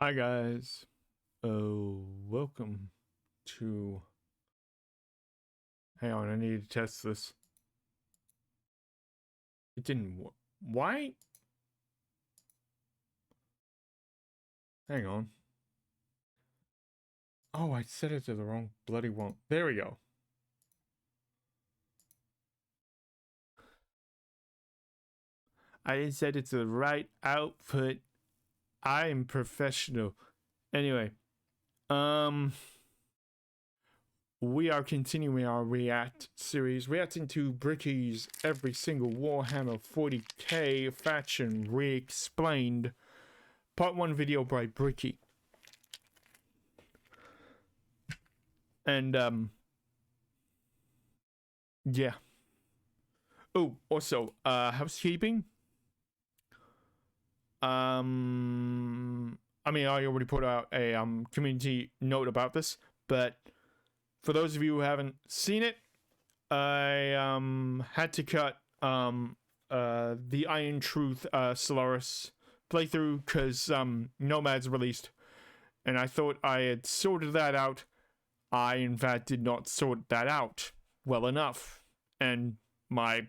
Hi guys, welcome to, hang on, I need to test this. It didn't work. Why? Hang on. Oh, I set it to the wrong bloody one. There we go. I didn't set it to the right output. I am professional. Anyway, we are continuing our React series, reacting to Bricky's every single Warhammer 40K faction re-explained. Part 1 video by Bricky. And, yeah. Oh, also, housekeeping. I mean, I already put out a, community note about this, but for those of you who haven't seen it, I, had to cut, the Iron Truth, Solaris playthrough, because, Nomad's released, and I thought I had sorted that out. I, in fact, did not sort that out well enough, and my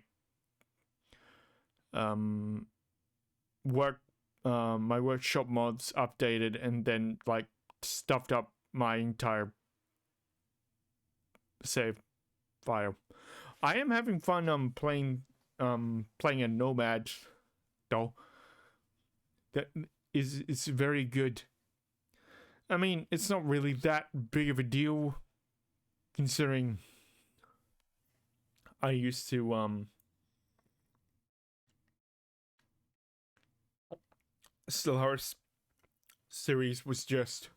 my workshop mods updated and then like stuffed up my entire save file. I am having fun playing a Nomad though. That is very good. I mean, it's not really that big of a deal considering I used to Stellaris series was just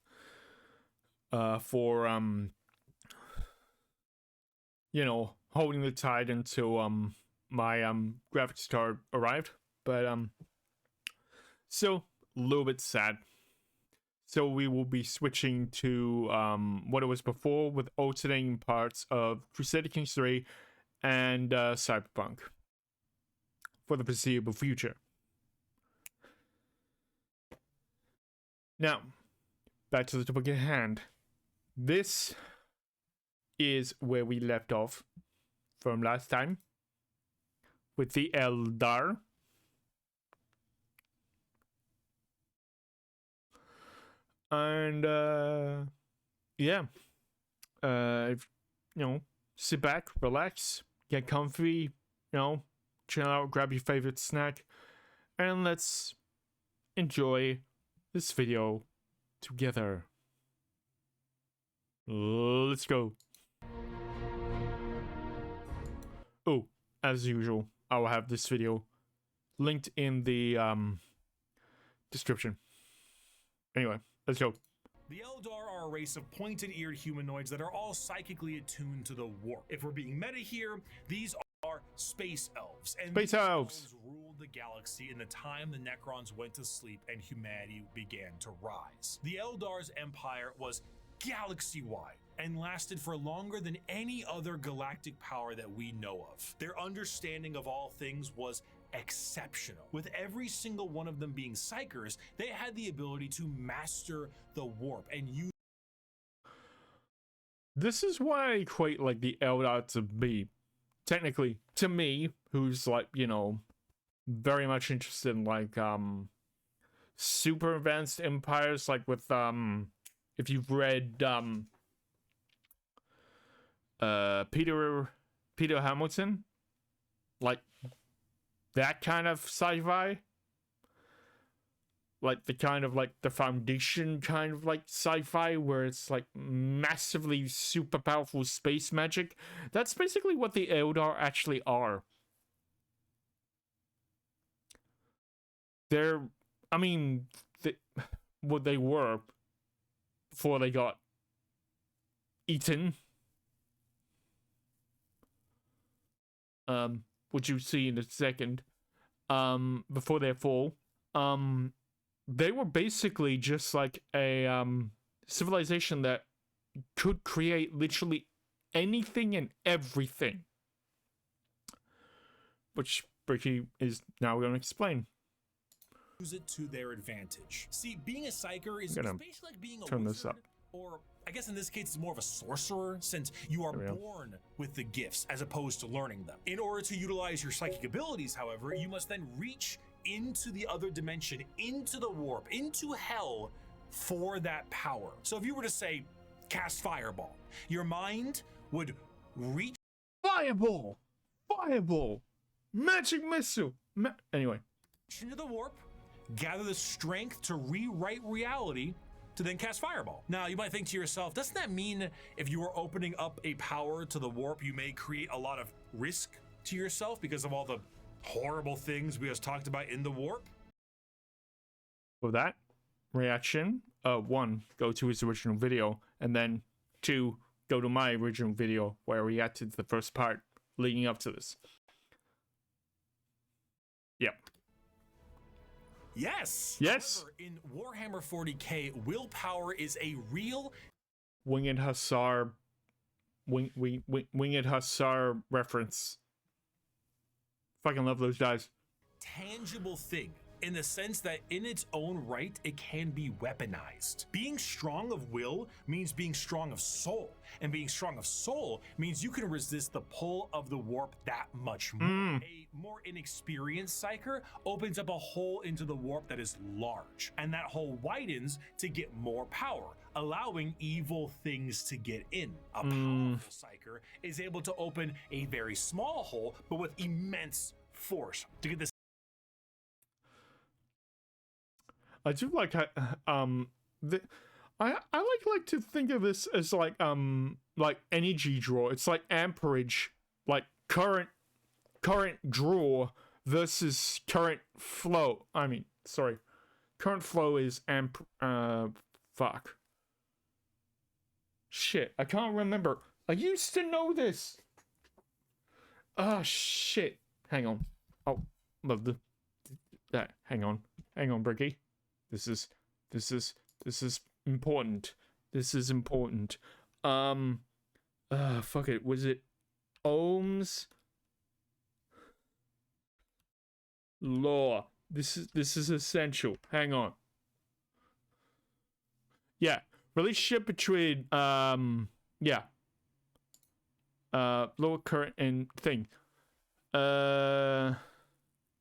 for you know, holding the tide until my graphics card arrived. But so a little bit sad. So we will be switching to what it was before with alternating parts of Crusader Kings 3 and Cyberpunk for the foreseeable future. Now, back to the topic at hand. This is where we left off from last time with the Eldar. And yeah, if, you know, sit back, relax, get comfy, you know, chill out, grab your favorite snack, and let's enjoy this video together. Let's go. Oh, as usual, I will have this video linked in the description. Anyway, let's go. The Eldar are a race of pointed-eared humanoids that are all psychically attuned to the warp. If we're being meta here, these are space elves. And space elves ruled the galaxy in the time the Necrons went to sleep and humanity began to rise. The Eldar's empire was galaxy-wide and lasted for longer than any other galactic power that we know of. Their understanding of all things was exceptional. With every single one of them being psychers, they had the ability to master the warp and use. This is why I equate like the Eldar to be, technically, to me, who's like, you know, very much interested in like super advanced empires, like with if you've read Peter Hamilton, like that kind of sci-fi, like the kind of like the Foundation kind of like sci-fi where it's like massively super powerful space magic. That's basically what the Eldar actually are. They're, I mean, what they were before they got eaten, which you see in a second, before their fall, they were basically just like a civilization that could create literally anything and everything, which Bricky is now going to explain. use it to their advantage. See, being a psyker is gonna basically like being a turn wizard, this up. or I guess in this case it's more of a sorcerer, since you are born with the gifts as opposed to learning them. In order to utilize your psychic abilities, however, you must then reach into the other dimension, into the warp, into hell for that power. So if you were to say, cast Fireball, your mind would reach Fireball! Fireball! Magic missile! Anyway. into the warp, gather the strength to rewrite reality, to then cast Fireball. Now, you might think to yourself, doesn't that mean if you are opening up a power to the warp, you may create a lot of risk to yourself because of all the horrible things we just talked about in the warp? For that reaction, 1, go to his original video, and then 2, go to my original video where I reacted to the first part leading up to this. Yep. Yes. Yes. However, in Warhammer 40K, willpower is a real Winged Hussar, Winged Hussar reference. Fucking love those guys. tangible thing, in the sense that in its own right, it can be weaponized. Being strong of will means being strong of soul, and being strong of soul means you can resist the pull of the warp that much more. A more inexperienced psyker opens up a hole into the warp that is large, and that hole widens to get more power, allowing evil things to get in. A powerful psyker is able to open a very small hole, but with immense force to get this. I do like I like to think of this as like energy draw. It's like amperage, like current draw versus current flow. I mean, sorry. Current flow is fuck. Shit, I can't remember. I used to know this. Ah, shit. Hang on. Oh, love that. Hang on, Bricky. This is important. This is important. Fuck it. Was it Ohm's law? This is essential. Hang on. Yeah, relationship between lower current and thing. Yeah,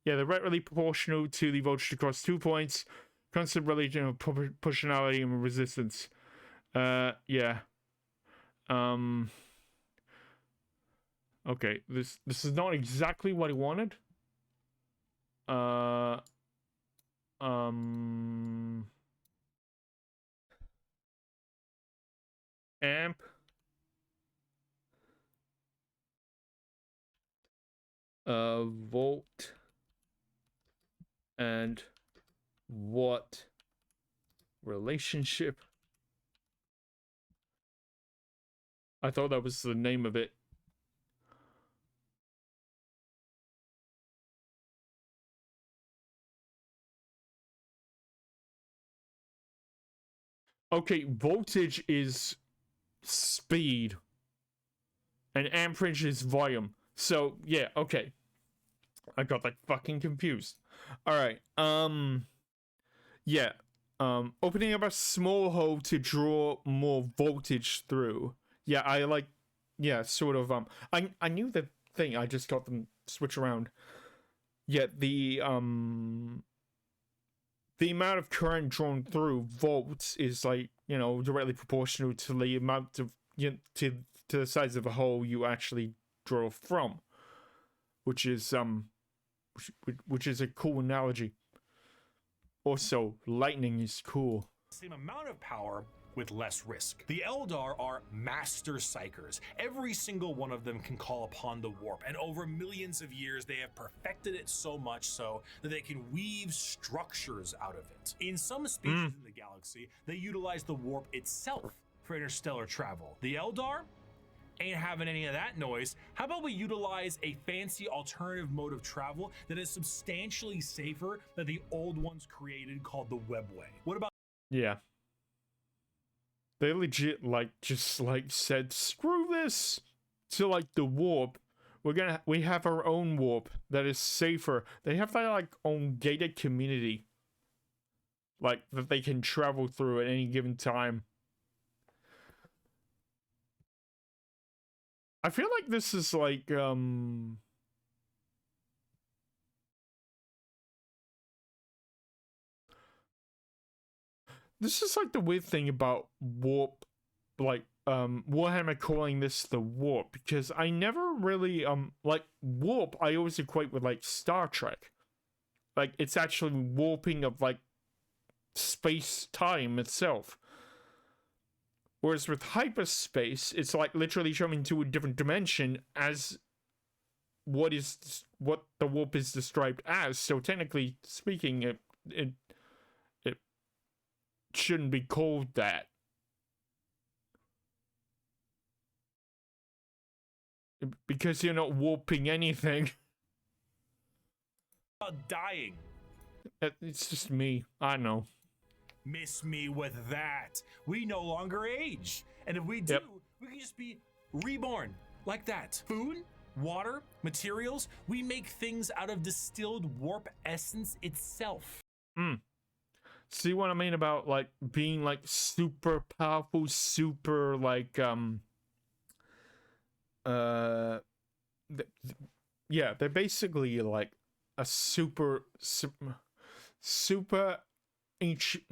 they're directly proportional to the voltage across 2 points. Constant relation of proportionality and resistance. Yeah. Okay, this is not exactly what I wanted. Amp. Volt. And what relationship? I thought that was the name of it. Okay, voltage is speed and amperage is volume. So yeah, okay, I got like fucking confused. All right, yeah, opening up a small hole to draw more voltage through. Yeah, I like, yeah, sort of. I knew the thing. I just got them switch around. Yeah, the amount of current drawn through volts is like, you know, directly proportional to the amount of, you know, to the size of a hole you actually draw from, which is which is a cool analogy. Also, lightning is cool. Same amount of power with less risk. The Eldar are master psychers. Every single one of them can call upon the warp, and over millions of years they have perfected it so much so that they can weave structures out of it. In some species in the galaxy, they utilize the warp itself for interstellar travel. The Eldar ain't having any of that noise. How about we utilize a fancy alternative mode of travel that is substantially safer than the old ones created, called the Webway? What about... Yeah. They legit like just like said screw this to like the warp. We have our own warp that is safer. They have their like own gated community like that they can travel through at any given time. I feel like this is like this is like the weird thing about warp, like Warhammer calling this the warp, because I never really like warp I always equate with like Star Trek. Like it's actually warping of like space time itself. Whereas with hyperspace, it's like literally jumping to a different dimension as what the warp is described as. So technically speaking, it shouldn't be called that. Because you're not warping anything. Dying. It's just me. I know. Miss me with that. We no longer age. And if we do, we can just be reborn like that. Food, water, materials, we make things out of distilled warp essence itself. See what I mean about like being like super powerful, super like yeah, they're basically like a super ancient,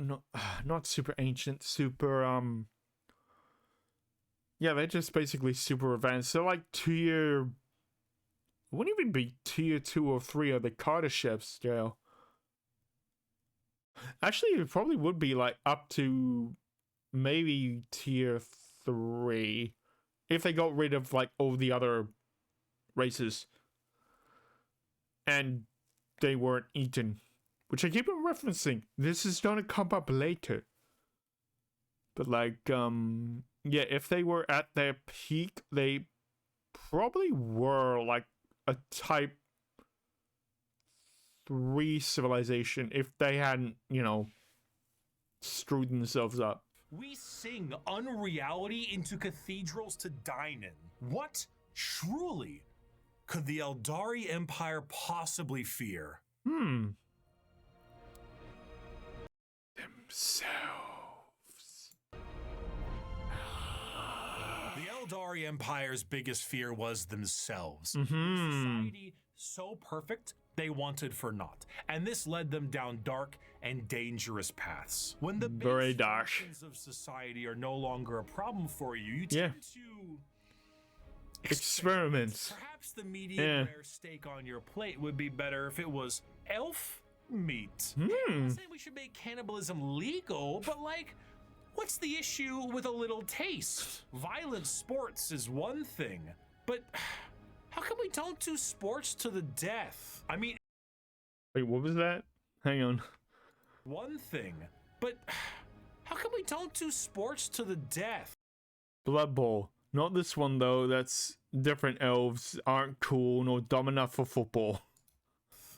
not super ancient, super yeah, they're just basically super advanced. They're like tier, wouldn't even be tier 2 or 3 of the Carter Chef scale. Actually, it probably would be like up to maybe tier 3 if they got rid of like all the other races and they weren't eaten, which I keep on referencing. This is gonna come up later, but like yeah, if they were at their peak, they probably were like a type 3 civilization if they hadn't, you know, screwed themselves up. We sing unreality into cathedrals to dine in. What truly could the Eldari Empire possibly fear? Themselves. The Eldari Empire's biggest fear was themselves. Society so perfect they wanted for naught, and this led them down dark and dangerous paths. When the Very base dark functions of society are no longer a problem for you, you tend to experiments. Perhaps the medium rare steak on your plate would be better if it was elf meat. I'm not saying we should make cannibalism legal, but like, what's the issue with a little taste? Violent sports is one thing, but how come we don't do sports to the death? I mean, wait, what was that? Hang on. One thing, but how come we don't do sports to the death? Blood Bowl. Not this one though. That's different. Elves aren't cool nor dumb enough for football.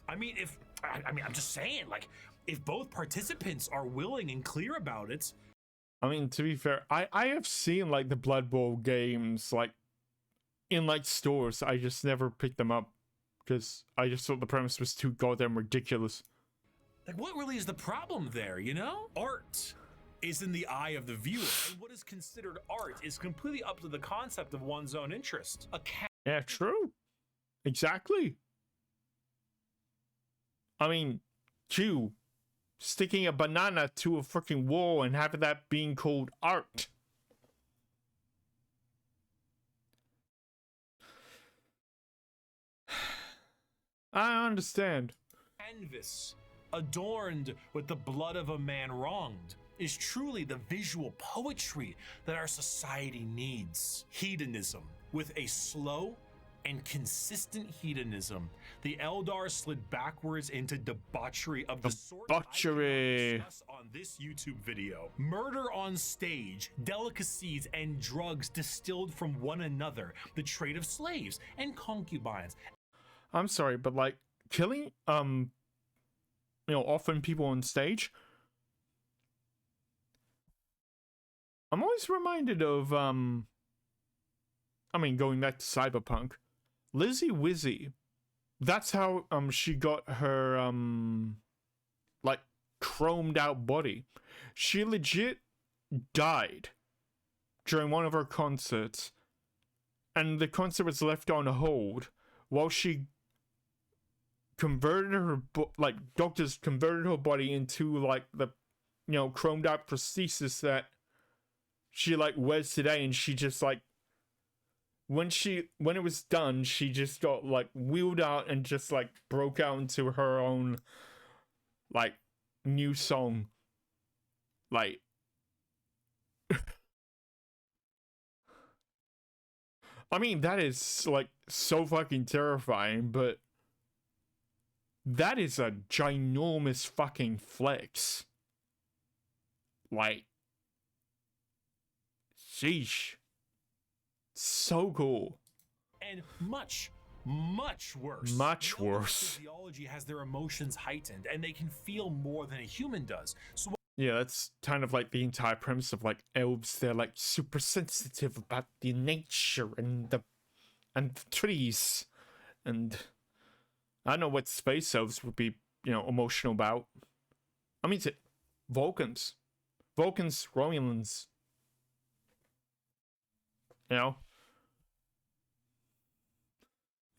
I mean, I'm just saying, like, if both participants are willing and clear about it. I mean, to be fair, I have seen like the Blood Bowl games like in like stores. I just never picked them up because I just thought the premise was too goddamn ridiculous. Like, what really is the problem there, you know? Art is in the eye of the viewer, and what is considered art is completely up to the concept of one's own interest. Yeah, true. Exactly. I mean, sticking a banana to a freaking wall and having that being called art. I understand. Canvas adorned with the blood of a man wronged is truly the visual poetry that our society needs. Hedonism, with a slow and consistent hedonism, the Eldar slid backwards into debauchery of the sort I cannot discuss on this YouTube video. Murder on stage, delicacies and drugs distilled from one another, the trade of slaves and concubines. I'm sorry, but like killing you know, often people on stage. I'm always reminded of I mean, going back to Cyberpunk, Lizzie Wizzy. That's how she got her like chromed out body. She legit died during one of her concerts, and the concert was left on hold while she converted her doctors converted her body into like the chromed out prosthesis that she like wears today. And she just like when it was done, she just got like wheeled out and just like broke out into her own like new song. Like I mean, that is like so fucking terrifying, but that is a ginormous fucking flex. Like, sheesh. So cool. And much worse. Much worse. Physiology has their emotions heightened, and they can feel more than a human does. So yeah, that's kind of like the entire premise of like elves. They're like super sensitive about the nature and the trees, and I don't know what space elves would be, emotional about. I mean, Vulcans, Romulans. I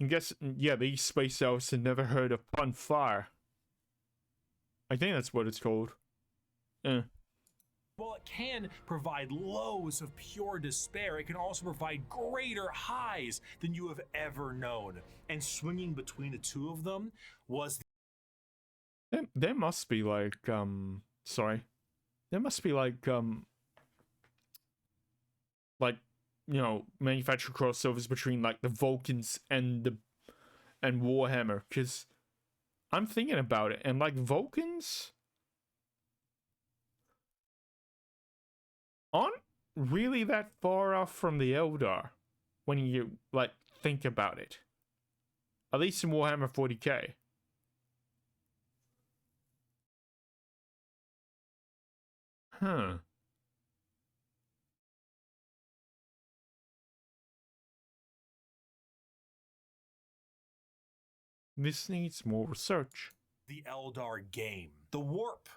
guess, yeah, these space elves had never heard of Pun Fire. I think that's what it's called. While it can provide lows of pure despair, it can also provide greater highs than you have ever known. And swinging between the two of them was... There must be like, sorry. There must be like manufactured crossovers between like the Vulcans and Warhammer, because I'm thinking about it, and like Vulcans aren't really that far off from the Eldar when you like think about it. At least in Warhammer 40K. Huh. This needs more research. The Eldar game. The Warp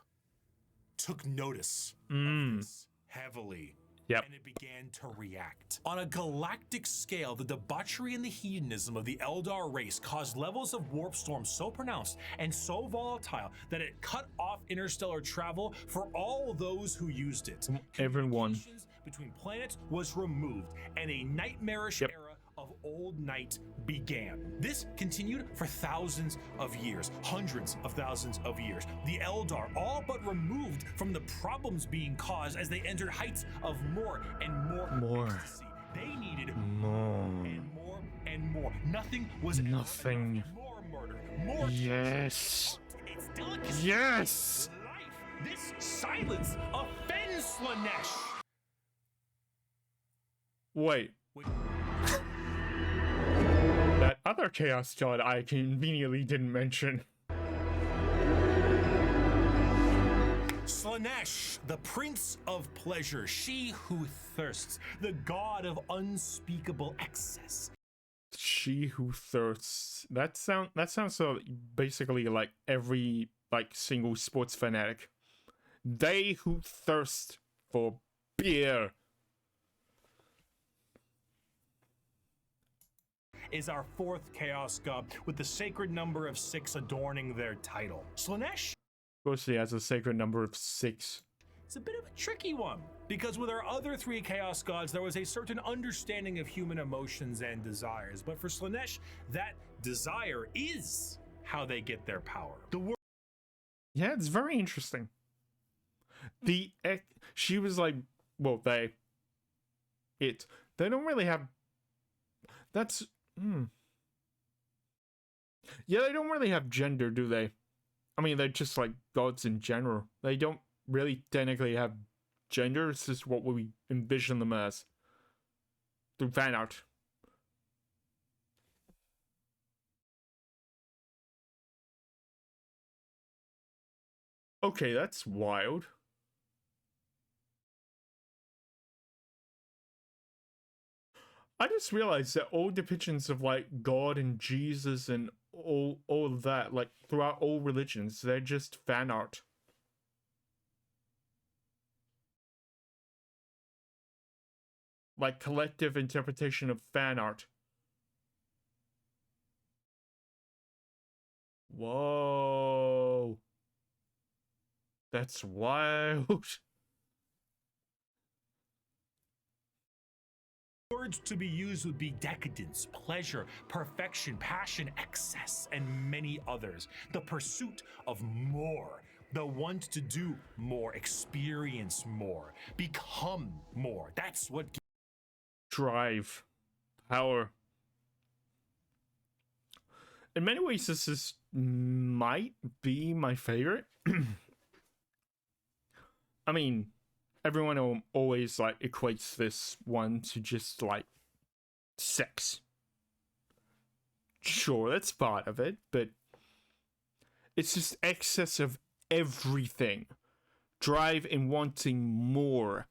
took notice of this heavily. Yep. And it began to react. On a galactic scale, the debauchery and the hedonism of the Eldar race caused levels of warp storm so pronounced and so volatile that it cut off interstellar travel for all those who used it. Everyone. Communications between planets was removed, and a nightmarish era of old night began. This continued for thousands of years, hundreds of thousands of years. The Eldar all but removed from the problems being caused as they entered heights of more and more ecstasy. They needed more and more and more. Nothing was nothing. More murder, more yes. It's delicacy. Yes. Life. This silence offends Slaanesh. Wait. That other Chaos God I conveniently didn't mention. Slaanesh, the Prince of Pleasure, she who thirsts, the god of unspeakable excess. She who thirsts. That sounds so basically like every like single sports fanatic. They who thirst for beer. Is our fourth Chaos God, with the sacred number of 6 adorning their title. Slaanesh? Of course, he has a sacred number of 6. It's a bit of a tricky one, because with our other 3 Chaos Gods, there was a certain understanding of human emotions and desires. But for Slaanesh, that desire is how they get their power. Yeah, it's very interesting. She was like, well, they don't really have. That's. Yeah, they don't really have gender, do they? I mean, they're just like gods in general. They don't really technically have gender. It's just what we envision them as through fan art. Okay, that's wild. I just realized that all depictions of like God and Jesus and all of that, like throughout all religions, they're just fan art. like collective interpretation of fan art. Whoa. That's wild. Words to be used would be decadence, pleasure, perfection, passion, excess, and many others. The pursuit of more. The want to do more, experience more, become more. That's what Drive. Power. In many ways, this might be my favorite. I mean, everyone always like equates this one to just like sex. Sure, that's part of it, but it's just excess of everything. Drive in wanting more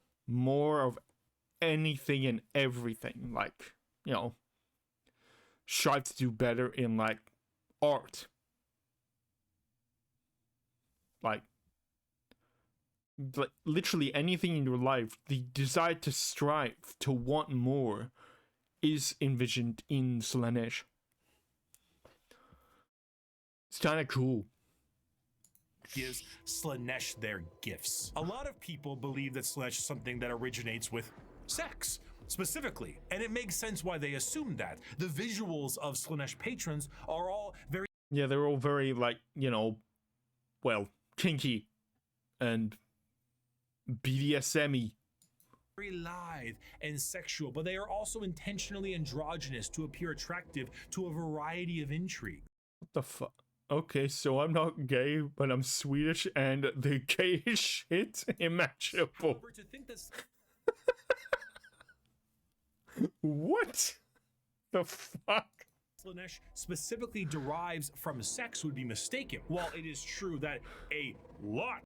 of anything and everything. Like, you know, strive to do better in like art. Like literally anything in your life, the desire to strive, to want more, is envisioned in Slaanesh. It's kind of cool. gives Slaanesh their gifts. A lot of people believe that Slaanesh is something that originates with sex, specifically, and it makes sense why they assume that. The visuals of Slaanesh patrons are all very... Yeah, they're all very, like, you know, well, kinky and BDSM-y. Very lithe and sexual, but they are also intentionally androgynous to appear attractive to a variety of intrigue. What the fuck? Okay, so I'm not gay, but I'm Swedish, and the gayest shit imaginable. However, to think that... What the fuck? Slaanesh specifically derives from sex would be mistaken. While it is true that a lot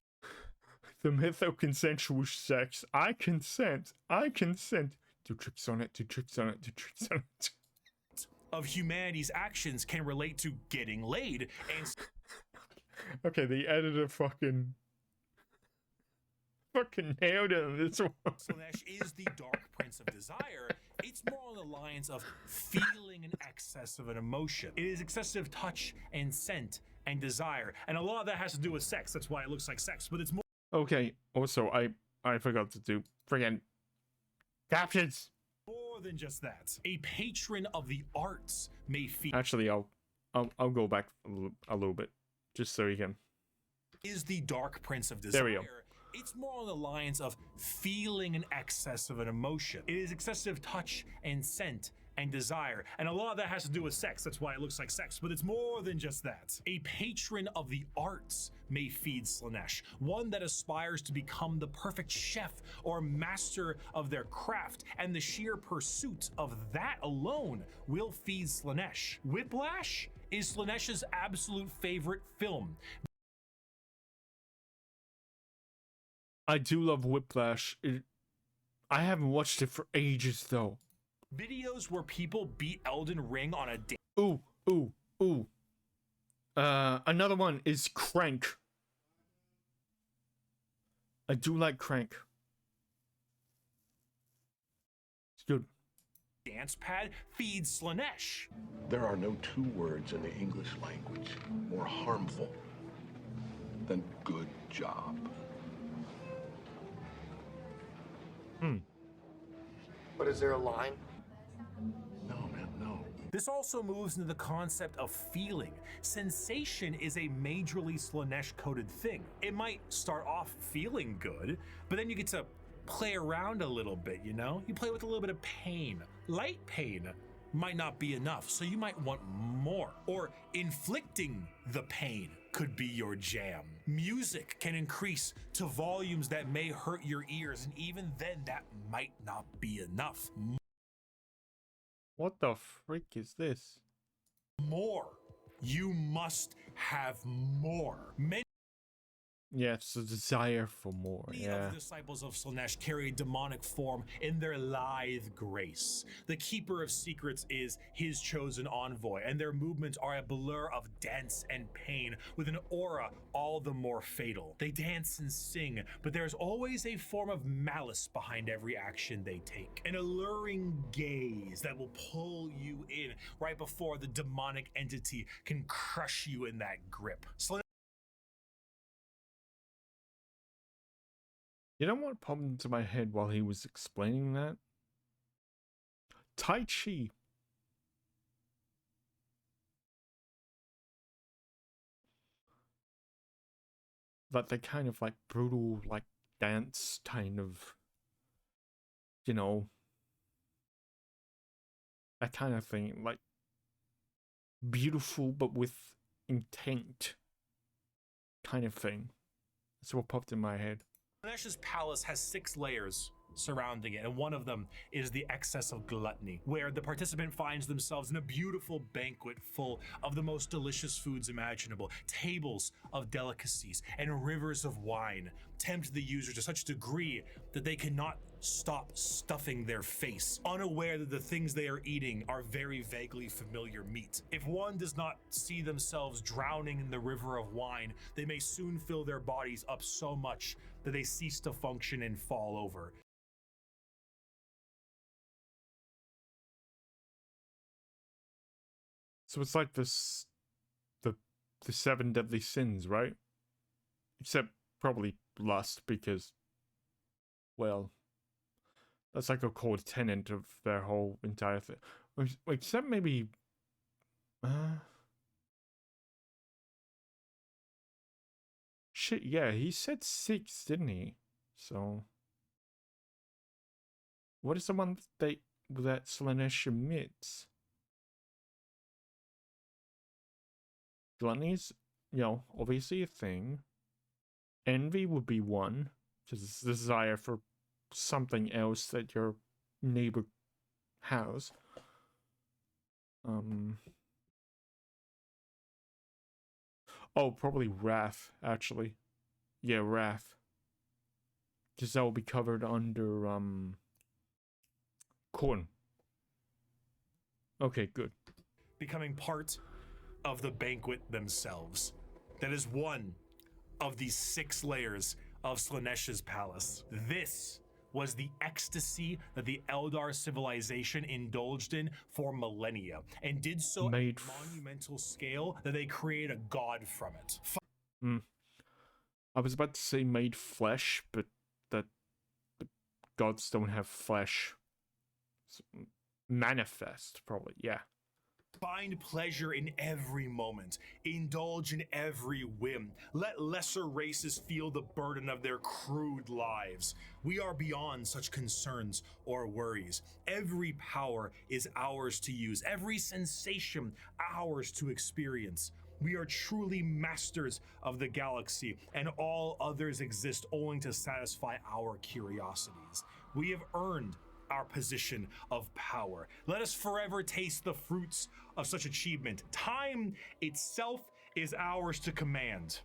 The mytho-consensual sex. I consent. Do tricks on it, do tricks on it, do tricks on it. of humanity's actions can relate to getting laid, and Okay, the editor fucking nailed it in this one. Slaanesh is the dark prince of desire. It's more on the lines of feeling an excess of an emotion. It is excessive touch and scent and desire, and a lot of that has to do with sex. That's why it looks like sex, but it's more... Okay, also, I forgot to do friggin' captions. More than just that. A patron of the arts may feel... Actually, I'll go back a little bit, just so you can... Is the dark prince of desire. There we go. It's more on the lines of feeling an excess of an emotion. It is excessive touch and scent and desire, and a lot of that has to do with sex. That's why it looks like sex, but it's more than just that. A patron of the arts may feed Slaanesh, one that aspires to become the perfect chef or master of their craft, and the sheer pursuit of that alone will feed Slaanesh. Whiplash is Slaanesh's absolute favorite film. I do love Whiplash. I haven't watched it for ages, though. Videos where people beat Elden Ring on a day. Ooh. Another one is Crank. I do like Crank. It's good. Dance pad feeds Slaanesh. There are no two words in the English language more harmful than good job. But is there a line? No, man, no. This also moves into the concept of feeling. Sensation is a majorly Slaanesh-coded thing. It might start off feeling good, but then you get to play around a little bit, you know? You play with a little bit of pain. Light pain might not be enough, so you might want more. Or inflicting the pain could be your jam. Music can increase to volumes that may hurt your ears, and even then that might not be enough. What the freak is this? More. You must have more. Many Yeah, it's a desire for more. Many Yeah. of the disciples of Slaanesh carry a demonic form in their lithe grace. The Keeper of Secrets is his chosen envoy, and their movements are a blur of dance and pain with an aura all the more fatal. They dance and sing, but there's always a form of malice behind every action they take. An alluring gaze that will pull you in right before the demonic entity can crush you in that grip. You know what popped into my head while he was explaining that? Tai Chi. Like the kind of like brutal, like dance kind of, you know, that kind of thing. Like beautiful but with intent kind of thing. That's what popped in my head. Slaanesh's palace has 6 layers surrounding it, and one of them is the excess of gluttony, where the participant finds themselves in a beautiful banquet full of the most delicious foods imaginable. Tables of delicacies and rivers of wine tempt the user to such a degree that they cannot stop stuffing their face, unaware that the things they are eating are very vaguely familiar meat. If one does not see themselves drowning in the river of wine, they may soon fill their bodies up so much that they cease to function and fall over. So it's like this, the 7 deadly sins, right? Except probably lust, because, well, that's like a core tenet of their whole entire thing. Except maybe, shit, yeah, he said 6, didn't he? So, what is the one that Slaanesh emits? Gluttony's, you know, obviously a thing. Envy would be one, because it's the desire for something else that your neighbor has. Oh, probably wrath, actually. Yeah, wrath. Because that will be covered under, corn. Okay, good. Becoming part of the banquet themselves. That is one of the 6 layers of Slaanesh's palace. This was the ecstasy that the Eldar civilization indulged in for millennia, and did so at a monumental scale that they created a god from it. I was about to say made flesh, but that gods don't have flesh. Manifest, probably, yeah. Find pleasure in every moment. Indulge in every whim. Let lesser races feel the burden of their crude lives. We are beyond such concerns or worries. Every power is ours to use. Every sensation ours to experience. We are truly masters of the galaxy, and all others exist only to satisfy our curiosities. We have earned our position of power. Let us forever taste the fruits of such achievement. Time itself is ours to command.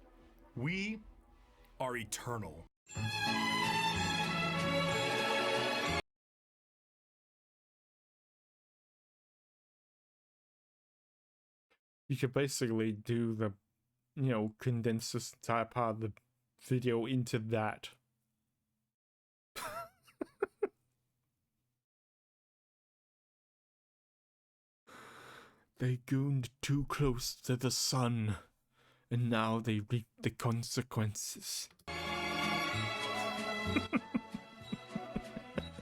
We are eternal. You could basically do the, you know, condense this entire part of the video into that. They gooned too close to the sun, and now they reap the consequences.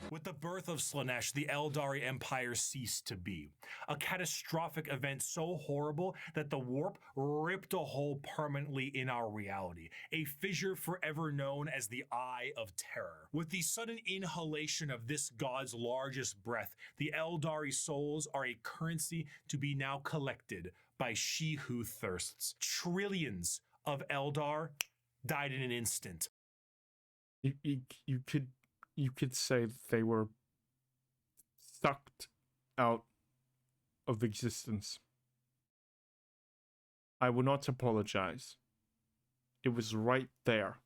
With the birth of Slaanesh, the Eldari Empire ceased to be. A catastrophic event so horrible that the warp ripped a hole permanently in our reality. A fissure forever known as the Eye of Terror. With the sudden inhalation of this god's largest breath, the Eldari souls are a currency to be now collected by she who thirsts. Trillions of Eldar died in an instant. You could say that they were sucked out of existence. I will not apologize. It was right there.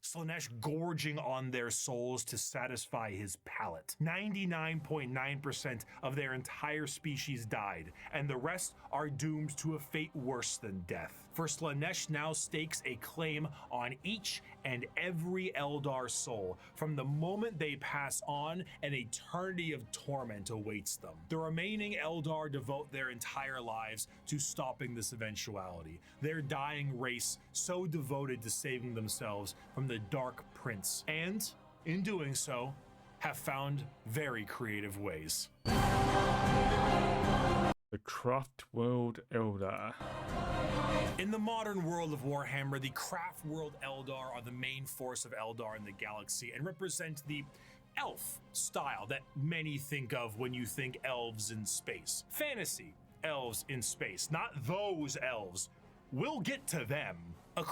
Slaanesh gorging on their souls to satisfy his palate. 99.9% of their entire species died, and the rest are doomed to a fate worse than death. For Slaanesh now stakes a claim on each and every Eldar soul. From the moment they pass on, an eternity of torment awaits them. The remaining Eldar devote their entire lives to stopping this eventuality, their dying race so devoted to saving themselves from the Dark Prince, and, in doing so, have found very creative ways. The Craft World Eldar. In the modern world of Warhammer, the Craft World Eldar are the main force of Eldar in the galaxy and represent the elf style that many think of when you think elves in space. Fantasy elves in space, not those elves. We'll get to them. I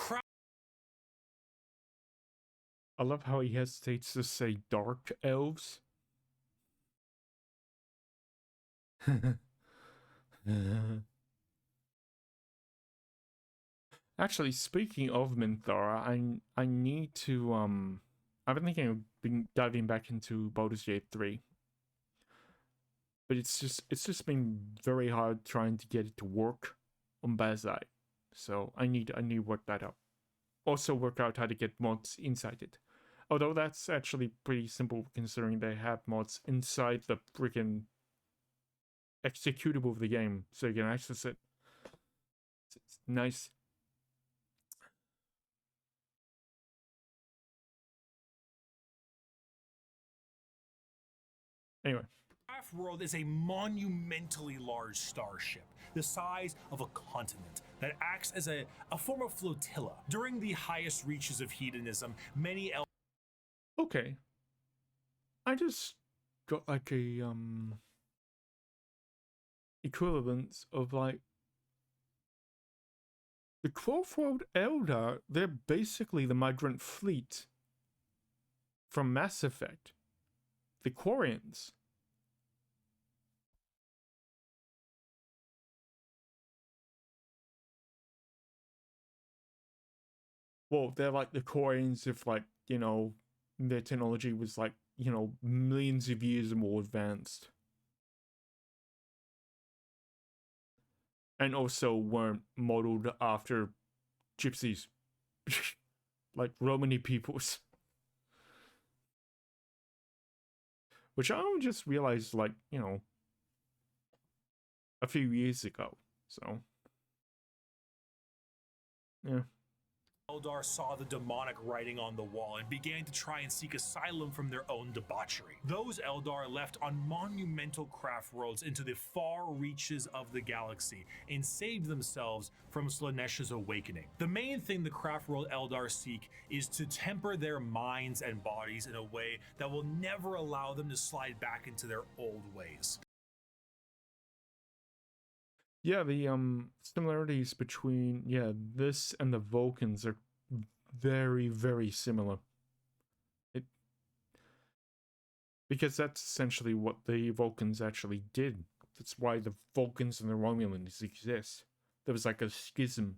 love how he hesitates to say dark elves. Actually, speaking of Minthara, I need to I've been thinking of diving back into Baldur's Gate 3. But it's just been very hard trying to get it to work on Bazai. So I need to work that out. Also work out how to get mods inside it. Although that's actually pretty simple considering they have mods inside the freaking executable of the game, so you can access it. It's nice. Anyway. Craft World is a monumentally large starship, the size of a continent, that acts as a form of flotilla. During the highest reaches of hedonism, many Okay. I just got like a equivalence of like the Craft World Eldar. They're basically the migrant fleet from Mass Effect. The Quarians. Well, they're like the Quarians if, like, you know, their technology was like, you know, millions of years more advanced. And also weren't modeled after gypsies. Like Romani peoples. Which I only just realized, like, you know, a few years ago. So, yeah. Eldar saw the demonic writing on the wall and began to try and seek asylum from their own debauchery. Those Eldar left on monumental craft worlds into the far reaches of the galaxy and saved themselves from Slaanesh's awakening. The main thing the craft world Eldar seek is to temper their minds and bodies in a way that will never allow them to slide back into their old ways. Yeah, the similarities between this and the Vulcans are very, very similar. Because that's essentially what the Vulcans actually did. That's why the Vulcans and the Romulans exist. There was like a schism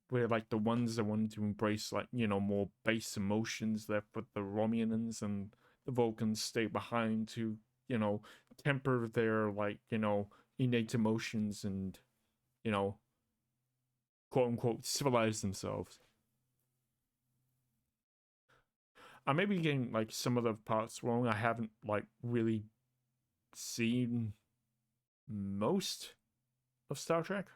where like the ones that wanted to embrace like, you know, more base emotions left with the Romulans, and the Vulcans stay behind to, you know, temper their like, you know, innate emotions and, you know, quote unquote civilize themselves. I may be getting like some of the parts wrong. I haven't like really seen most of Star Trek.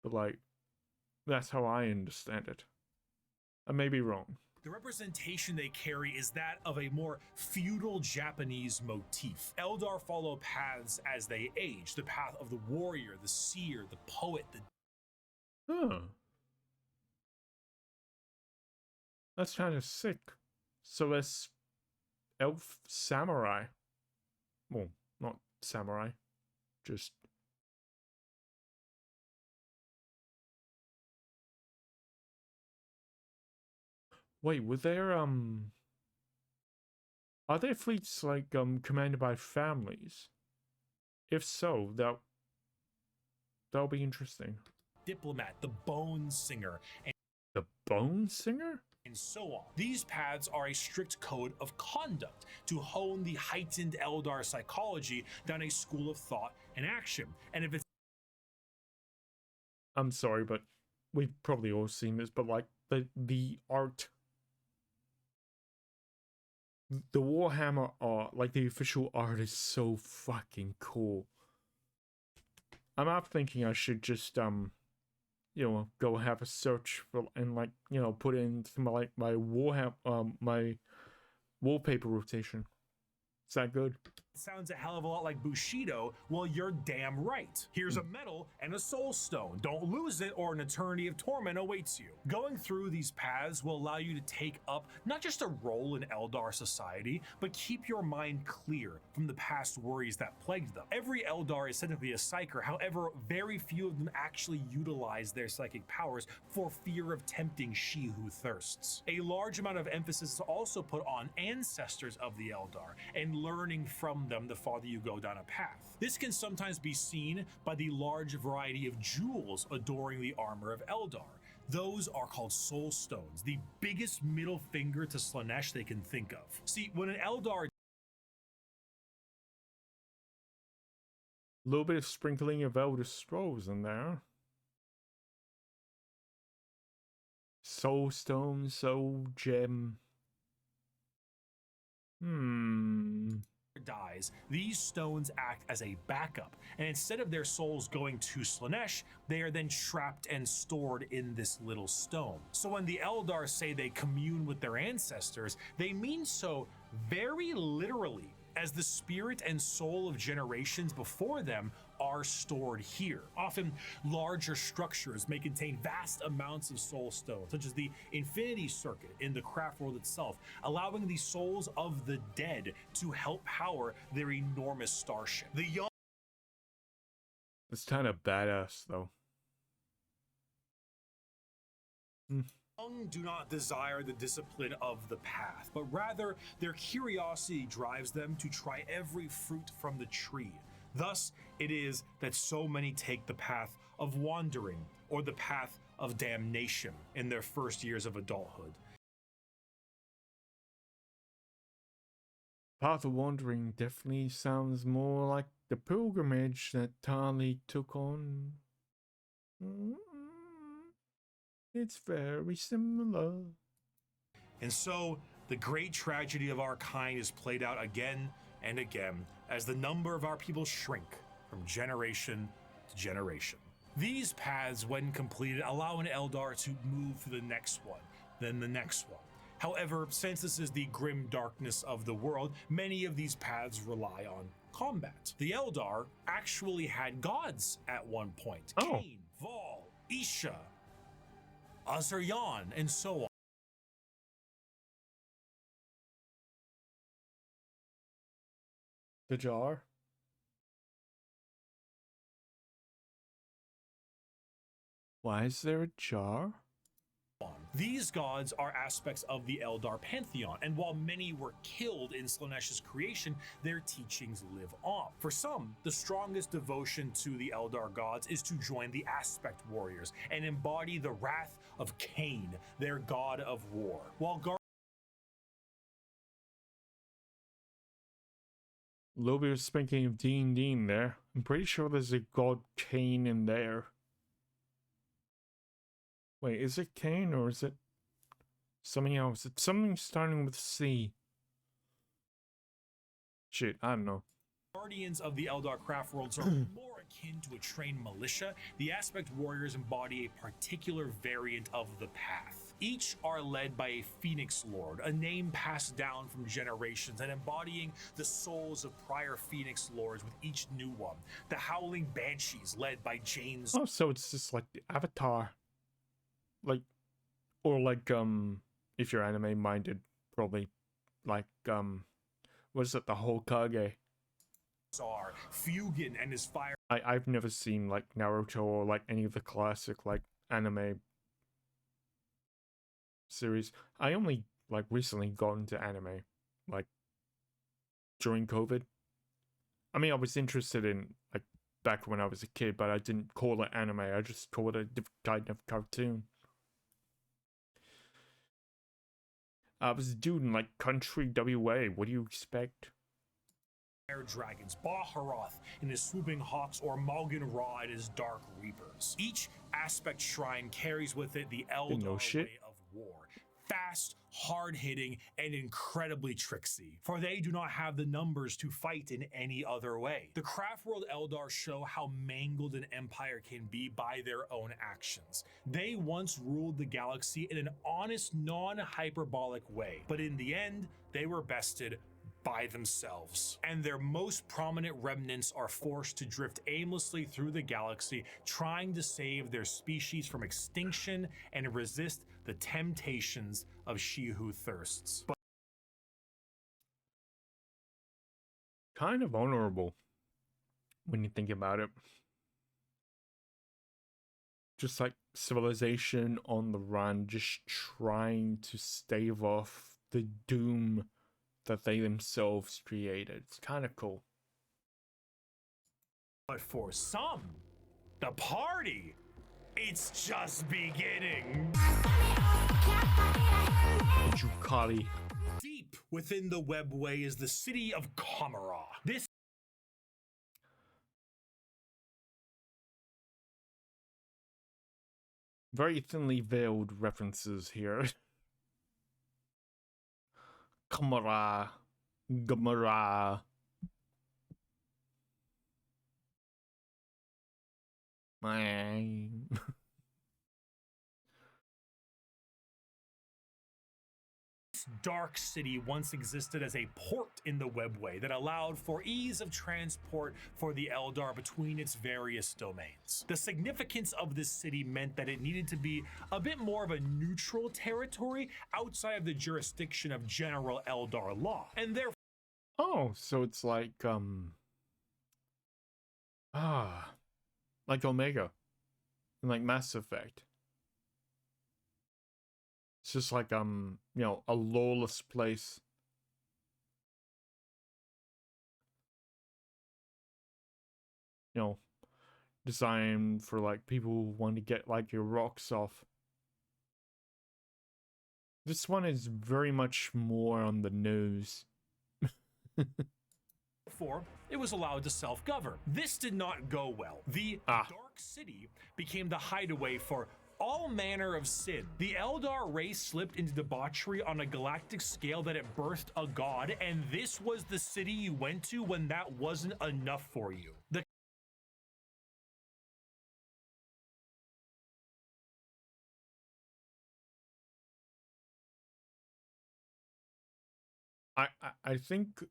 But like, that's how I understand it. I may be wrong. The representation they carry is that of a more feudal Japanese motif. Eldar follow paths as they age, the path of the warrior, the seer, the poet, the... Huh. That's kind of sick. So that's elf samurai. Well, not samurai. Just... Wait, were there, are there fleets, like, commanded by families? If so, that that'll be interesting. Diplomat, the Bone Singer, The Bone Singer? and so on. These paths are a strict code of conduct to hone the heightened Eldar psychology down a school of thought and action. And if it's I'm sorry, but we've probably all seen this, but like the art, the Warhammer art, like the official art, is so fucking cool. I'm not thinking I should just go have a search for and like put it into my Warhammer my wallpaper rotation. Is that good? sounds a hell of a lot like Bushido, well, you're damn right. Here's a medal and a soul stone. Don't lose it or an eternity of torment awaits you. Going through these paths will allow you to take up not just a role in Eldar society, but keep your mind clear from the past worries that plagued them. Every Eldar is technically a psyker, however, very few of them actually utilize their psychic powers for fear of tempting she who thirsts. A large amount of emphasis is also put on ancestors of the Eldar and learning from them the farther you go down a path. This can sometimes be seen by the large variety of jewels adoring the armor of Eldar. Those are called soul stones, the biggest middle finger to Slaanesh they can think of. See, when an Eldar A little bit of sprinkling of Elder Scrolls in there. Soul Stone, Soul Gem. dies, these stones act as a backup, and instead of their souls going to Slaanesh, they are then trapped and stored in this little stone. So when the Eldar say they commune with their ancestors, they mean so very literally, as the spirit and soul of generations before them are stored here. Often, larger structures may contain vast amounts of soul stones, such as the Infinity Circuit in the craft world itself, allowing the souls of the dead to help power their enormous starship. The young It's kind of badass, though. do not desire the discipline of the path, but rather their curiosity drives them to try every fruit from the tree. Thus, it is that so many take the path of wandering or the path of damnation in their first years of adulthood. Path of Wandering definitely sounds more like the pilgrimage that Tali took on. It's very similar. And so, the great tragedy of our kind is played out again and again as the number of our people shrink from generation to generation. These paths, when completed, allow an Eldar to move to the next one, then the next one. However, since this is the grim darkness of the world, many of these paths rely on combat. The Eldar actually had gods at one point. Oh. Cain, Vol, Isha, Azaryan, and so on. The jar. Why is there a jar? These gods are aspects of the Eldar pantheon, and while many were killed in Slaanesh's creation, their teachings live on. For some, the strongest devotion to the Eldar gods is to join the Aspect Warriors and embody the wrath of Cain, their god of war. While A little bit of spanking of D&D in there. I'm pretty sure there's a god Cain in there. Wait, is it Cain or is it something else? It's something starting with C. Shit, I don't know. Guardians of the Eldar craft worlds are more akin to a trained militia. The Aspect Warriors embody a particular variant of the path. Each are led by a Phoenix Lord, a name passed down from generations and embodying the souls of prior Phoenix Lords with each new one. The Howling Banshees, led by Jane's. Oh, so it's just like the Avatar. Like, or like, if you're anime minded, probably like, what is it, the Hokage? Tsar, Fugen and his fire. I've never seen like Naruto or like any of the classic like anime series. I only like recently got into anime, like during COVID. I mean, I was interested in like back when I was a kid, but I didn't call it anime. I just called it a different kind of cartoon. I was doing like country WA. What do you expect? Air dragons, Baharoth in his swooping hawks, or Malgan Ra in his dark reapers. Each aspect shrine carries with it the Eldar way of war. Fast, hard-hitting, and incredibly tricksy, for they do not have the numbers to fight in any other way. The Craftworld Eldar show how mangled an empire can be by their own actions. They once ruled the galaxy in an honest, non-hyperbolic way, but in the end, they were bested by themselves, and their most prominent remnants are forced to drift aimlessly through the galaxy, trying to save their species from extinction and resist the temptations of she who thirsts. But Kind of vulnerable when you think about it. Just like civilization on the run, just trying to stave off the doom that they themselves created. It's kind of cool. for some, the party, it's just beginning. Jukali. Deep within the webway is the city of Kamara. This Very thinly veiled references here. Kamara. Gamara. Man. dark city once existed as a port in the webway that allowed for ease of transport for the Eldar between its various domains. The significance of this city meant that it needed to be a bit more of a neutral territory outside of the jurisdiction of general Eldar law, and therefore Oh, so it's like like Omega and like Mass Effect. It's just like you know, a lawless place. You know, designed for like people who want to get like your rocks off. This one is very much more on the nose. Therefore, it was allowed to self-govern. This did not go well. The Dark City became the hideaway for all manner of sin. The Eldar race slipped into debauchery on a galactic scale that it birthed a god, and this was the city you went to when that wasn't enough for you. I think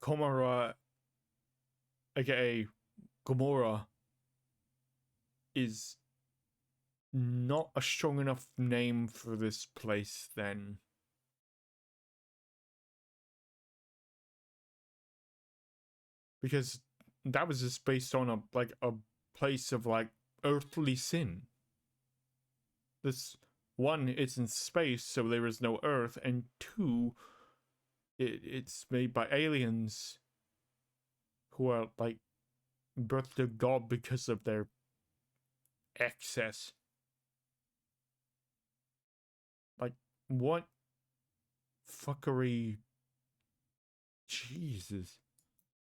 Komara, aka Gomorrah, is not a strong enough name for this place then. Because that was just based on a place of like earthly sin. This one, it's in space, so there is no earth, and two, it's made by aliens who are like birthed to God because of their excess. Like, what fuckery? Jesus.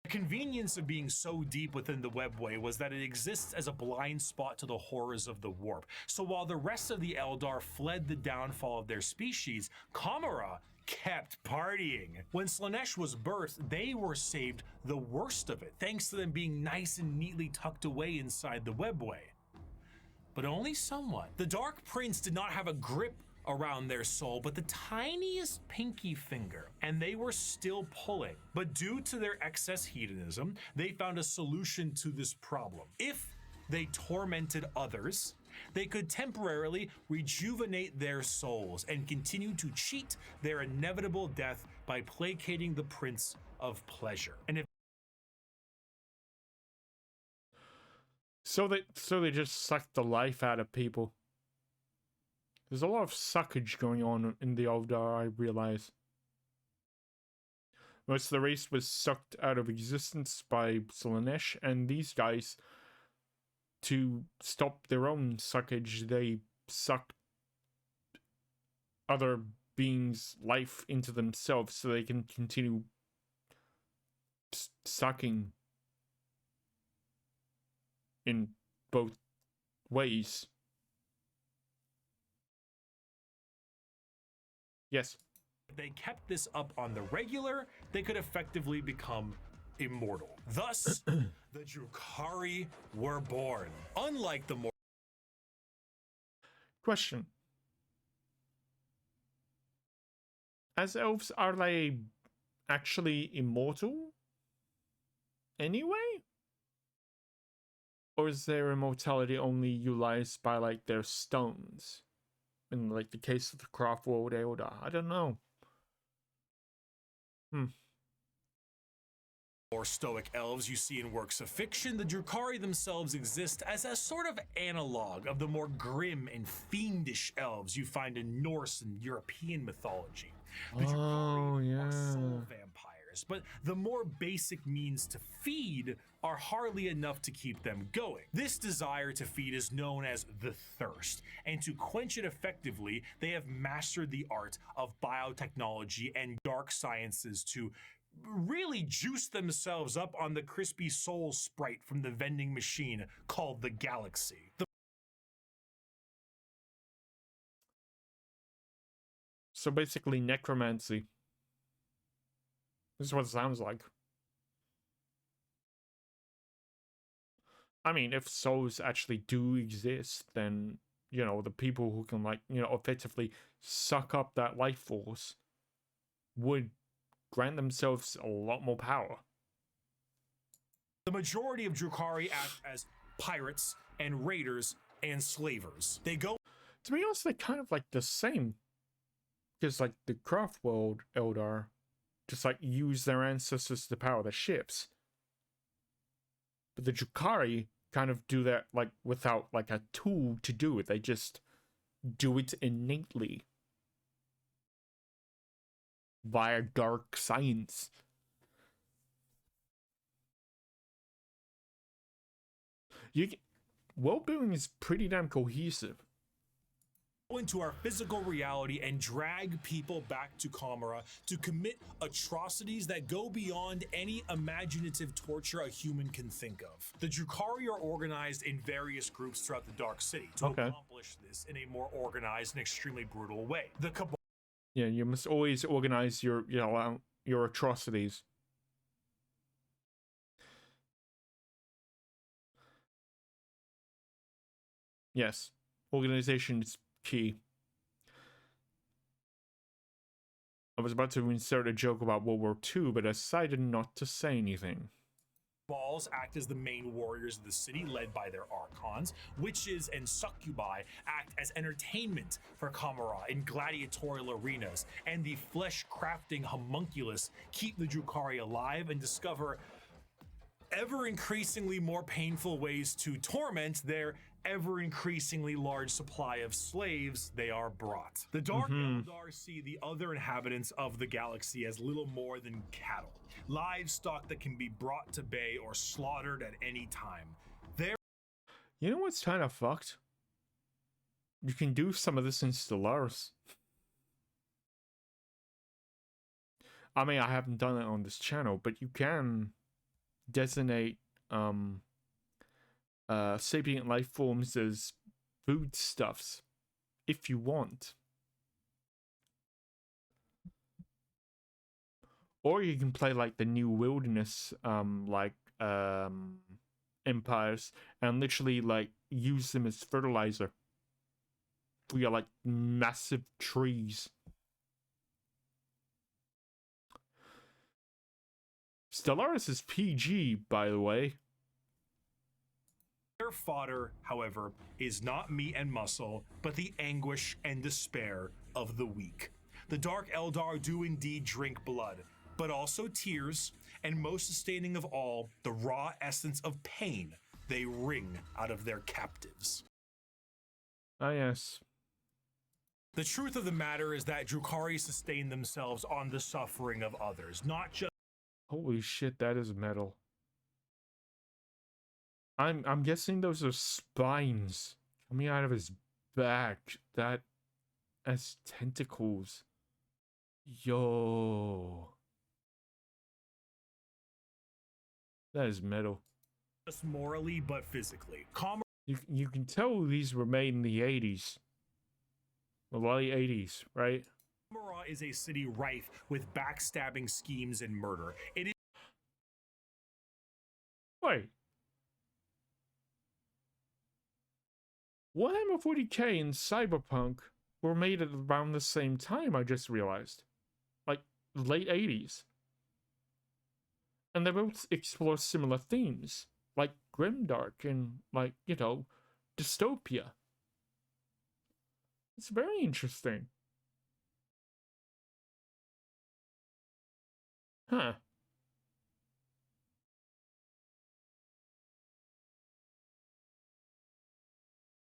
The convenience of being so deep within the webway was that it exists as a blind spot to the horrors of the warp. So while the rest of the Eldar fled the downfall of their species, Kamara kept partying. When Slaanesh was birthed, they were saved the worst of it, thanks to them being nice and neatly tucked away inside the webway. But only somewhat. The Dark Prince did not have a grip around their soul, but the tiniest pinky finger, and they were still pulling. But due to their excess hedonism, they found a solution to this problem. If they tormented others, they could temporarily rejuvenate their souls and continue to cheat their inevitable death by placating the Prince of Pleasure. And if So they just suck the life out of people. There's a lot of suckage going on in the Eldar, I realize. Most of the race was sucked out of existence by Slaanesh, and these guys to stop their own suckage, they suck other beings' life into themselves so they can continue sucking in both ways. Yes. If they kept this up on the regular, they could effectively become immortal. Thus, the Drukhari were born. Unlike the Question. As elves, are they actually immortal anyway? Or is their immortality only utilized by, like, their stones? In, like, the case of the Craft World Elder. I don't know. more stoic elves you see in works of fiction, the Drukhari themselves exist as a sort of analog of the more grim and fiendish elves you find in Norse and European mythology. The Drukhari are soul vampires, but the more basic means to feed are hardly enough to keep them going. This desire to feed is known as the thirst, and to quench it effectively, they have mastered the art of biotechnology and dark sciences to really juice themselves up on the crispy soul sprite from the vending machine called the Galaxy. So basically necromancy. This is what it sounds like. I mean, if souls actually do exist, then, you know, the people who can, like, you know, effectively suck up that life force would grant themselves a lot more power. The majority of Drukhari act as pirates and raiders and slavers. They go... To be honest, they're kind of like the same. Because, like, the Craft World Eldar just, like, use their ancestors to power their ships. But the Drukhari kind of do that, like, without, like, a tool to do it. They just do it innately. Via dark science. World building is pretty damn cohesive. Into our physical reality and drag people back to Kamara to commit atrocities that go beyond any imaginative torture a human can think of. The Drukhari are organized in various groups throughout the Dark City to accomplish this in a more organized and extremely brutal way. The Cabal... Yeah, you must always organize your, you know, your atrocities. Yes, organization is key. I was about to insert a joke about World War II, but I decided not to say anything. Balls act as the main warriors of the city, led by their archons. Witches and succubi act as entertainment for Kamara in gladiatorial arenas, and the flesh-crafting homunculus keep the Drukhari alive and discover ever-increasingly more painful ways to torment their ever-increasingly large supply of slaves they are brought. The Dark Eldar see the other inhabitants of the galaxy as little more than cattle, livestock that can be brought to bay or slaughtered at any time. You know what's kind of fucked? You can do some of this in Stellaris. I mean, I haven't done it on this channel, but you can designate sapient life forms as foodstuffs if you want. Or you can play like the New Wilderness empires and literally like use them as fertilizer for your like massive trees. Stellaris is PG, by the way. Their fodder, however, is not meat and muscle, but the anguish and despair of the weak. The Dark Eldar do indeed drink blood, but also tears, and most sustaining of all, the raw essence of pain they wring out of their captives. Ah, yes. The truth of the matter is that Drukhari sustain themselves on the suffering of others, not just... Holy shit, that is metal. I'm guessing those are spines coming out of his back that as tentacles. Yo. That is metal. Just morally, but physically. You can tell these were made in the 80s. The late 80s, right? Kamara is a city rife with backstabbing schemes and murder. It is Wait. Warhammer 40K and Cyberpunk were made at around the same time, I just realized. Like, late 80s. And they both explore similar themes, like grimdark and, like, you know, dystopia. It's very interesting. Huh.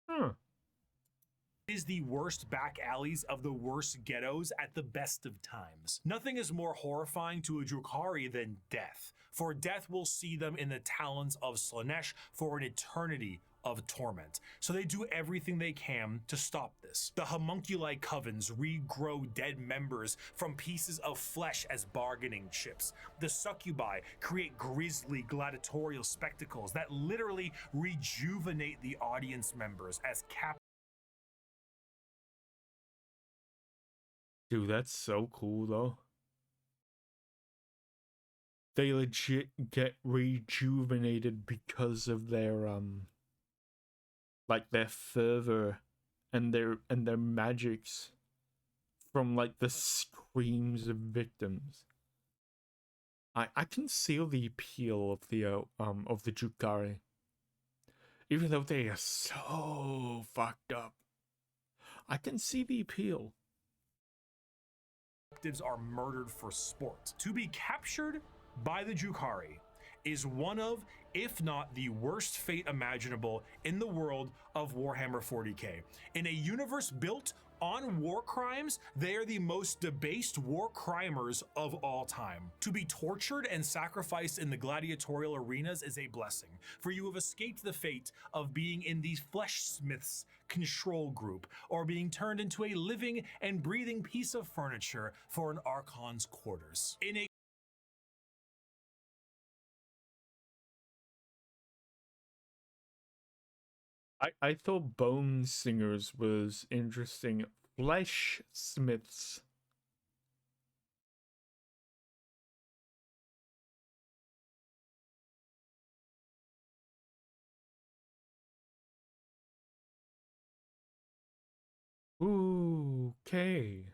Huh. is the worst back alleys of the worst ghettos at the best of times. Nothing is more horrifying to a Drukhari than death, for death will see them in the talons of Slanesh for an eternity of torment. So they do everything they can to stop this. The homunculi covens regrow dead members from pieces of flesh as bargaining chips. The succubi create grisly gladiatorial spectacles that literally rejuvenate the audience members as Dude, that's so cool, though. They legit get rejuvenated because of their, like, their fervor and their magics from, like, the screams of victims. I can see the appeal of the Drukhari. Even though they are so fucked up. I can see the appeal. Are murdered for sport. To be captured by the Drukhari is one of, if not the worst fate imaginable in the world of Warhammer 40K. In a universe built on war crimes, they are the most debased war crimers of all time. To be tortured and sacrificed in the gladiatorial arenas is a blessing, for you have escaped the fate of being in the Fleshsmiths control group, or being turned into a living and breathing piece of furniture for an Archon's quarters. In a I thought Bone Singers was interesting. Flesh Smiths. Ooh, okay.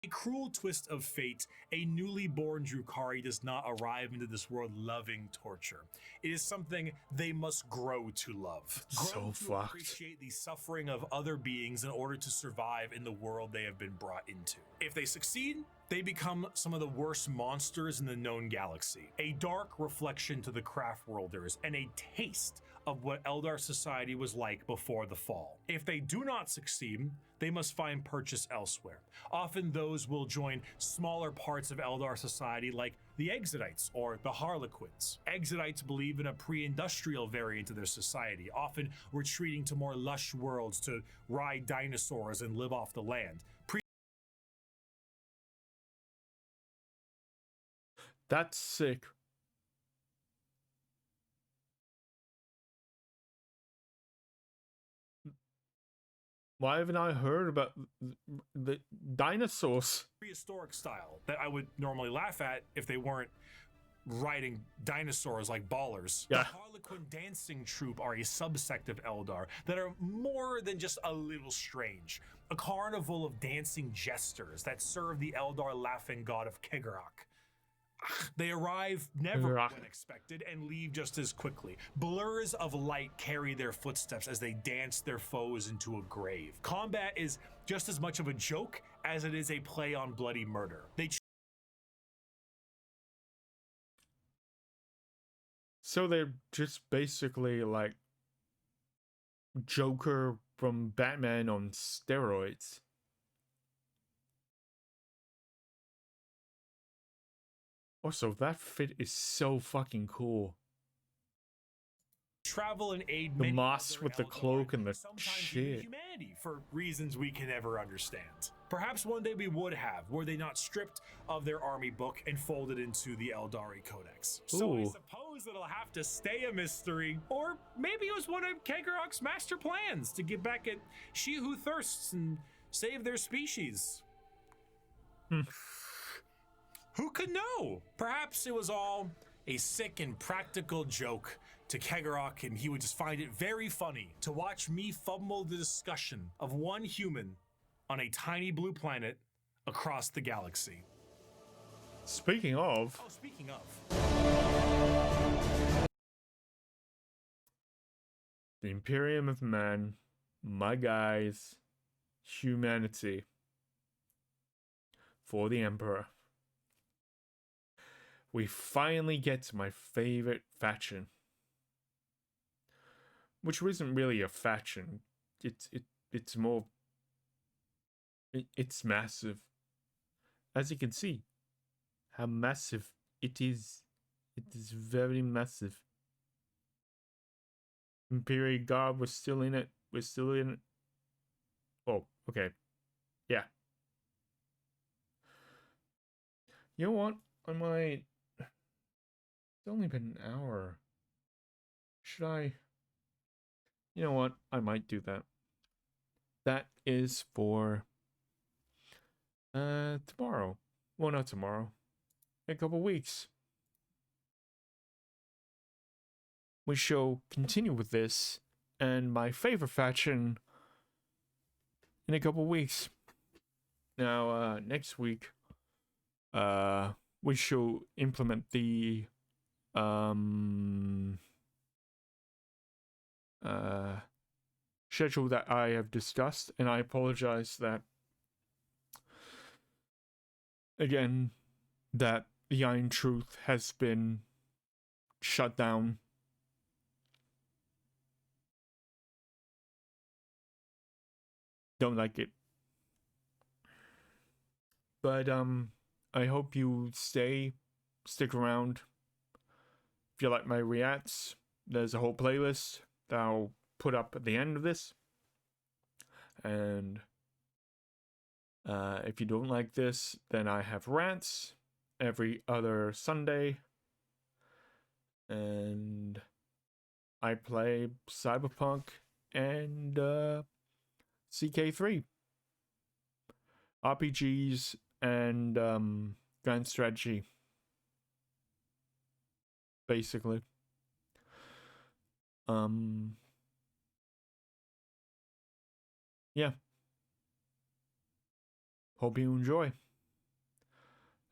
A cruel twist of fate, a newly born Drukhari does not arrive into this world loving torture. It is something they must grow to love. Grow to appreciate the suffering of other beings in order to survive in the world they have been brought into. If they succeed, they become some of the worst monsters in the known galaxy. A dark reflection to the Craftworlders and a taste of what Eldar society was like before the fall. If they do not succeed, they must find purchase elsewhere. Often those will join smaller parts of Eldar society like the Exodites or the Harlequins. Exodites believe in a pre-industrial variant of their society, often retreating to more lush worlds to ride dinosaurs and live off the land. That's sick. Why haven't I heard about the dinosaurs? Prehistoric style that I would normally laugh at if they weren't riding dinosaurs like ballers. Yeah. The Harlequin dancing troupe are a subsect of Eldar that are more than just a little strange. A carnival of dancing jesters that serve the Eldar laughing god of Kegarak. They arrive never when expected and leave just as quickly. Blurs of light carry their footsteps as they dance their foes into a grave. Combat is just as much of a joke as it is a play on bloody murder. So they're just basically like Joker from Batman on steroids. Also, that fit is so fucking cool. travel and aid The many moss other with the Eldar, cloak and the sometimes even shit. humanity, for reasons we can never understand. Perhaps one day we would have, were they not stripped of their army book and folded into the Eldari Codex. So I Ooh. suppose it'll have to stay a mystery, or maybe it was one of Kakarok's master plans to get back at She Who Thirsts and save their species. Who could know? Perhaps it was all a sick and practical joke to Kakarok, and he would just find it very funny to watch me fumble the discussion of one human on a tiny blue planet across the galaxy. Speaking of, Oh, speaking of, the Imperium of Man, my guys, humanity, for the Emperor. We finally get to my favorite faction. Which isn't really a faction. It's more... It's massive. As you can see, how massive it is. It is very massive. Imperial Guard, we're still in it. We're still in it. Oh, okay. Yeah. You know what? I might... It's only been an hour. Should I... You know what? I might do that. That is for... tomorrow. Well, not tomorrow. In a couple weeks. We shall continue with this and my favorite faction in a couple weeks. Now, next week, we shall implement the schedule that I have discussed, and I apologize that again that the Iron Truth has been shut down. Don't like it. But I hope you stick around. If you like my reacts, there's a whole playlist that I'll put up at the end of this. And if you don't like this, then I have rants every other Sunday. And I play Cyberpunk and CK3. RPGs and grand strategy. Basically. Yeah. Hope you enjoy.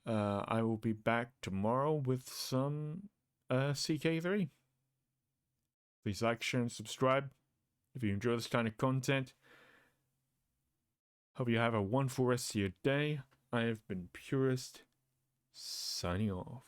I will be back tomorrow with some CK3. Please like, share, and subscribe if you enjoy this kind of content. Hope you have a wonderful rest of your day. I have been Purist, signing off.